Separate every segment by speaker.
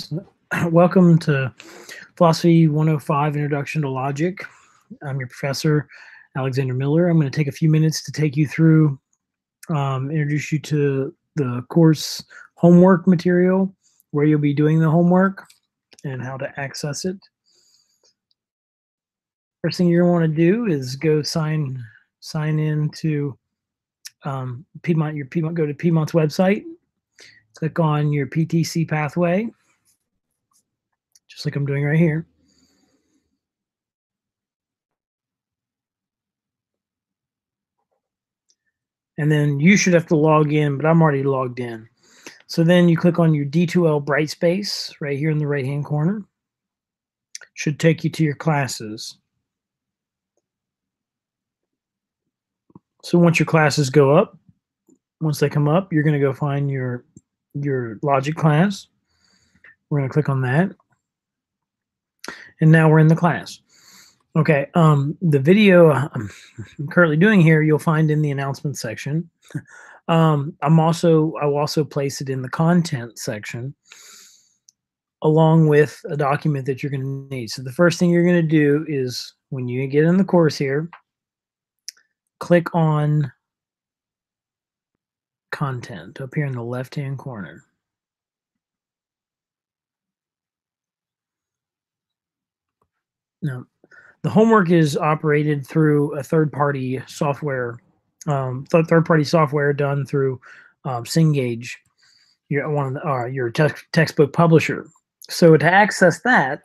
Speaker 1: students. Welcome to Philosophy 105 Introduction to Logic. I'm your professor, Alexander Miller. I'm going to take a few minutes to take you through, introduce you to the course homework material, where you'll be doing the homework, and how to access it. First thing you're going to want to do is go sign in to Piedmont. Go to Piedmont's website. Click on your PTC pathway, just like I'm doing right here. And then you should have to log in, but I'm already logged in. So then you click on your D2L Brightspace right here in the right-hand corner. Should take you to your classes. So once your classes go up, once they come up, you're going to go find your logic class. We're going to click on that. And now we're in the class. Okay, the video I'm currently doing here, you'll find in the announcement section. I'll also place it in the content section, along with a document that you're going to need. So the first thing you're going to do is, when you get in the course here, click on content up here in the left-hand corner. Now, the homework is operated through a third-party software, third-party software done through Cengage, your textbook publisher. So to access that,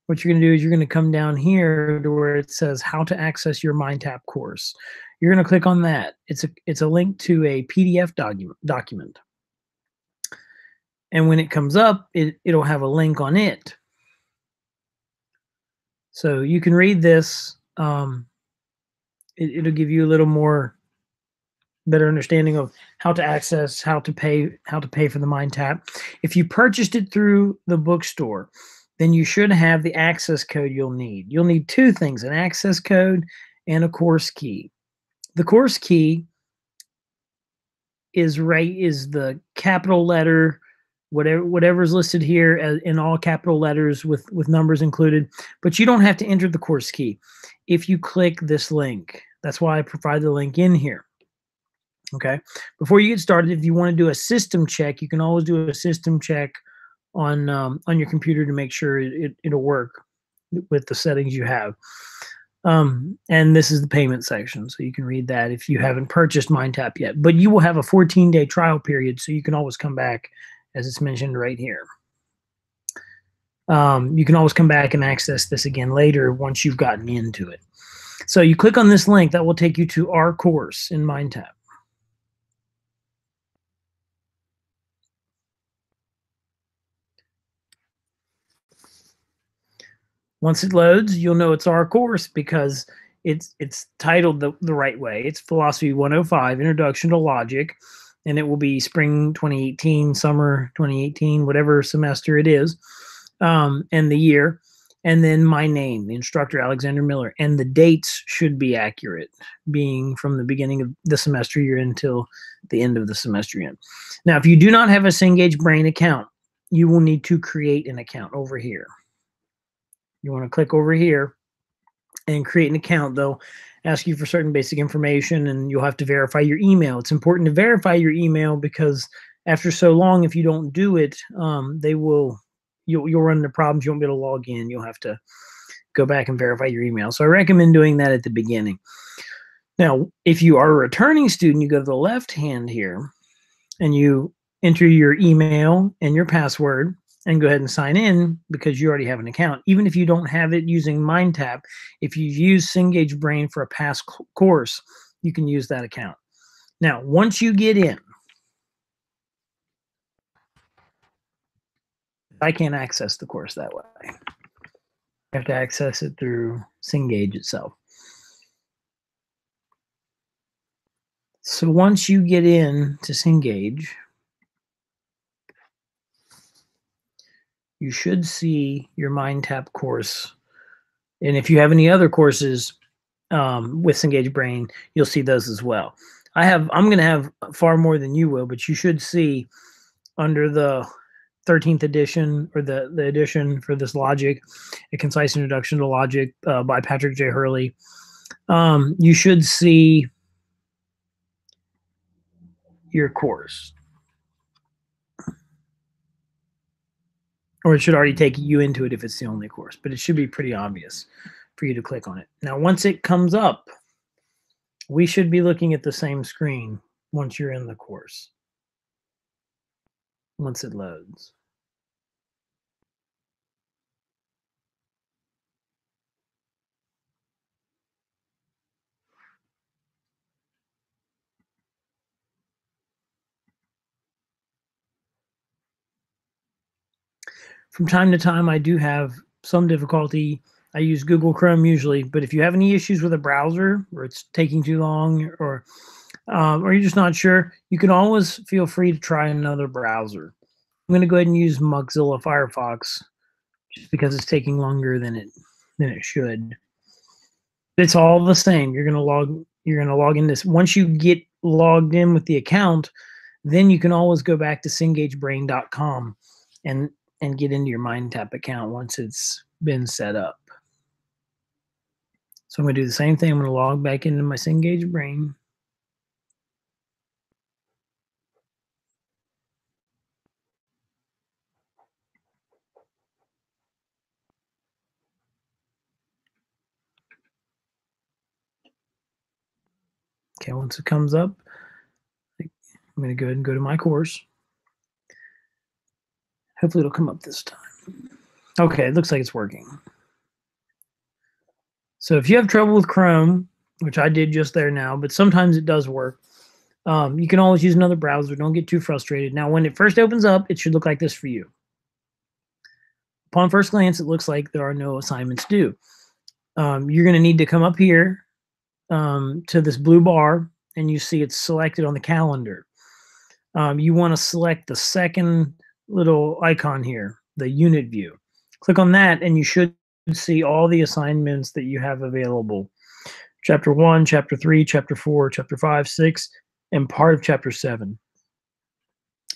Speaker 1: what you're going to do is you're going to come down here to where it says how to access your MINDTAP course. You're going to click on that. It's a link to a PDF document. And when it comes up, it'll have a link on it. So you can read this. It'll give you a little better understanding of how to access, how to pay for the MINDTAP. If you purchased it through the bookstore, then you should have the access code you'll need. You'll need two things: an access code and a course key. The course key is the capital letter, whatever's listed here in all capital letters with numbers included, but you don't have to enter the course key if you click this link. That's why I provide the link in here. Okay, before you get started, if you want to do a system check, you can always do a system check on your computer to make sure it'll work with the settings you have. And this is the payment section, so you can read that if you haven't purchased MINDTAP yet. But you will have a 14-day trial period, so you can always come back, as it's mentioned right here. You can always come back and access this again later once you've gotten into it. So you click on this link, that will take you to our course in MINDTAP. Once it loads, you'll know it's our course because it's titled the right way. It's Philosophy 105, Introduction to Logic, and it will be spring 2018, summer 2018, whatever semester it is, and the year, and then my name, the instructor, Alexander Miller, and the dates should be accurate, being from the beginning of the semester you're in until the end of the semester you're in. Now, if you do not have a Cengage Brain account, you will need to create an account over here. You want to click over here and create an account. They'll ask you for certain basic information, and you'll have to verify your email. It's important to verify your email because after so long, if you don't do it, you'll run into problems. You won't be able to log in. You'll have to go back and verify your email. So I recommend doing that at the beginning. Now, if you are a returning student, you go to the left hand here and you enter your email and your password and go ahead and sign in because you already have an account. Even if you don't have it using MINDTAP, if you've used Cengage Brain for a past course, you can use that account. Now, once you get in, I can't access the course that way. I have to access it through Cengage itself. So once you get in to Cengage, you should see your MINDTAP course. And if you have any other courses with Cengage Brain, you'll see those as well. I'm going to have far more than you will, but you should see under the 13th edition, or the edition for this logic, A Concise Introduction to Logic by Patrick J. Hurley. You should see your course. Or it should already take you into it if it's the only course, but it should be pretty obvious for you to click on it. Now, once it comes up, we should be looking at the same screen once you're in the course, once it loads. From time to time, I do have some difficulty. I use Google Chrome usually, but if you have any issues with a browser, or it's taking too long, or you're just not sure, you can always feel free to try another browser. I'm going to go ahead and use Mozilla Firefox just because it's taking longer than it should. It's all the same. You're going to log in this. Once you get logged in with the account, then you can always go back to CengageBrain.com and get into your MINDTAP account once it's been set up. So I'm going to do the same thing. I'm going to log back into my Cengage Brain. Okay, once it comes up, I'm going to go ahead and go to my course. Hopefully it'll come up this time. Okay, it looks like it's working. So if you have trouble with Chrome, which I did just there now, but sometimes it does work, you can always use another browser. Don't get too frustrated. Now, when it first opens up, it should look like this for you. Upon first glance, it looks like there are no assignments due. You're going to need to come up here to this blue bar, and you see it's selected on the calendar. You want to select the second little icon here, the unit view. Click on that, and you should see all the assignments that you have available. Chapter 1, Chapter 3, Chapter 4, Chapter 5, 6, and part of Chapter 7.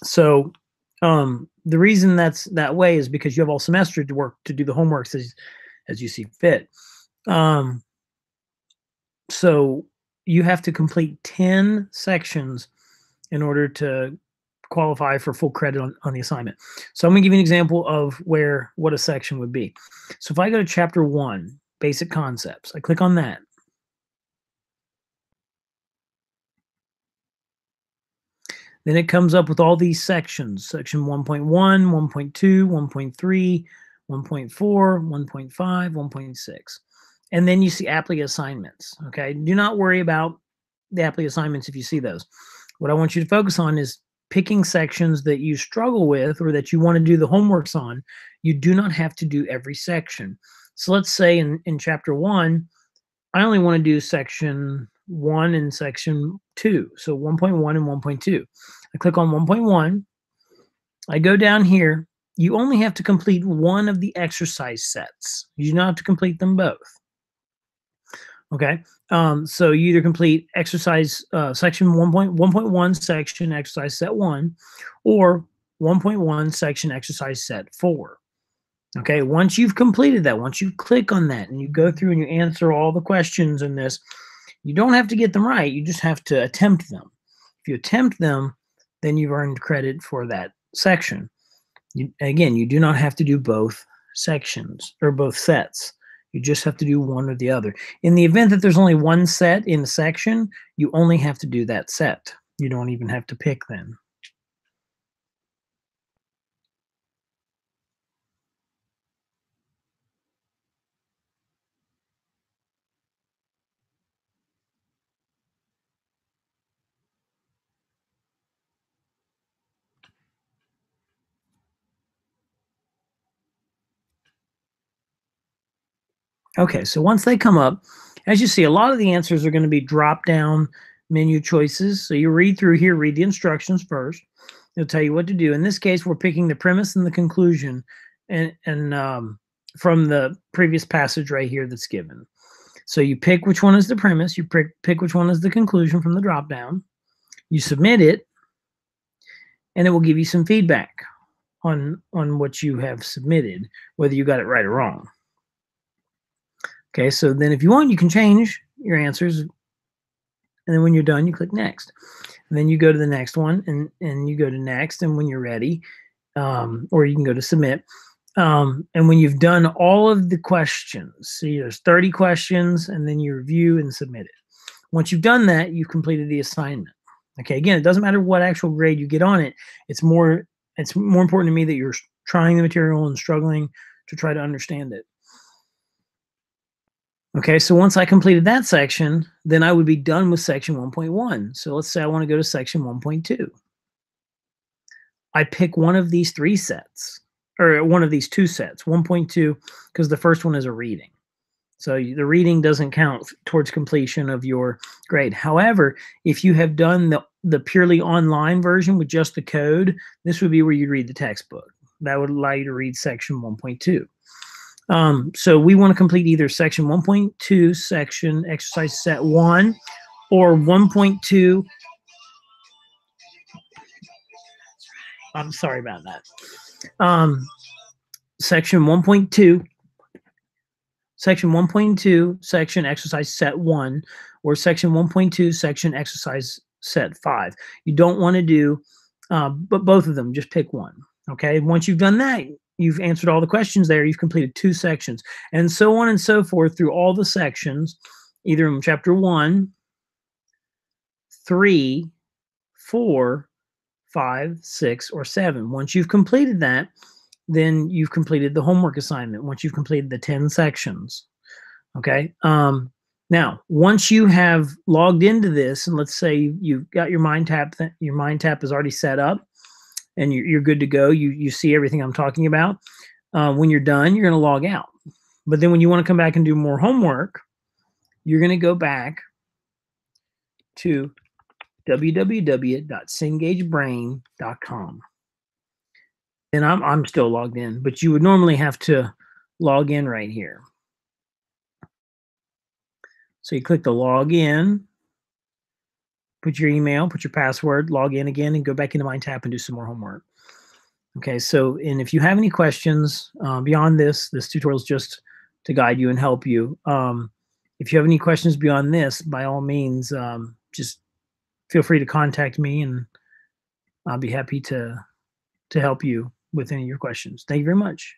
Speaker 1: So the reason that's that way is because you have all semester to work to do the homeworks as you see fit. So you have to complete 10 sections in order to qualify for full credit on the assignment. So I'm going to give you an example of what a section would be. So if I go to Chapter 1, Basic Concepts, I click on that. Then it comes up with all these sections, section 1.1, 1.2, 1.3, 1.4, 1.5, 1.6. And then you see applicant assignments, okay? Do not worry about the applicant assignments if you see those. What I want you to focus on is picking sections that you struggle with or that you want to do the homeworks on. You do not have to do every section. So let's say in Chapter 1, I only want to do section 1 and section 2, so 1.1 and 1.2. I click on 1.1. I go down here. You only have to complete one of the exercise sets. You do not have to complete them both. Okay, so you either complete exercise section 1.1 section exercise set 1 or 1.1 section exercise set 4. Okay, once you've completed that, once you click on that and you go through and you answer all the questions in this, you don't have to get them right. You just have to attempt them. If you attempt them, then you've earned credit for that section. Again, you do not have to do both sections or both sets. You just have to do one or the other. In the event that there's only one set in a section, you only have to do that set. You don't even have to pick then. Okay, so once they come up, as you see, a lot of the answers are going to be drop-down menu choices. So you read through here, read the instructions first. It'll tell you what to do. In this case, we're picking the premise and the conclusion and from the previous passage right here that's given. So you pick which one is the premise, you pick which one is the conclusion from the drop-down, you submit it, and it will give you some feedback on what you have submitted, whether you got it right or wrong. Okay, so then if you want, you can change your answers, and then when you're done, you click next. And then you go to the next one, and you go to next, and when you're ready, or you can go to submit. And when you've done all of the questions, see there's 30 questions, and then you review and submit it. Once you've done that, you've completed the assignment. Okay, again, it doesn't matter what actual grade you get on it. It's more important to me that you're trying the material and struggling to try to understand it. Okay, so once I completed that section, then I would be done with section 1.1. So let's say I want to go to section 1.2. I pick one of these three sets, or one of these two sets, 1.2, because the first one is a reading. So the reading doesn't count towards completion of your grade. However, if you have done the purely online version with just the code, this would be where you'd read the textbook. That would allow you to read section 1.2. So we want to complete either section 1.2, section exercise set 1, or 1.2. I'm sorry about that. Section 1.2, section 1.2, section exercise set 1, or section 1.2, section exercise set 5. You don't want to do but both of them, just pick one. Okay, once you've done that, you've answered all the questions there, you've completed 2 sections, and so on and so forth through all the sections, either in chapter 1, 3, 4, 5, 6, or 7. Once you've completed that, then you've completed the homework assignment, once you've completed the 10 sections. Okay, now once you have logged into this, and let's say you've got your MINDTAP, your MINDTAP is already set up, and you're good to go, you see everything I'm talking about, when you're done, you're going to log out. But then when you want to come back and do more homework, you're going to go back to www.cengagebrain.com. And I'm still logged in, but you would normally have to log in right here. So you click the log in, put your email, put your password, log in again, and go back into MINDTAP and do some more homework. Okay, so, and if you have any questions beyond this tutorial is just to guide you and help you. If you have any questions beyond this, by all means, just feel free to contact me, and I'll be happy to help you with any of your questions. Thank you very much.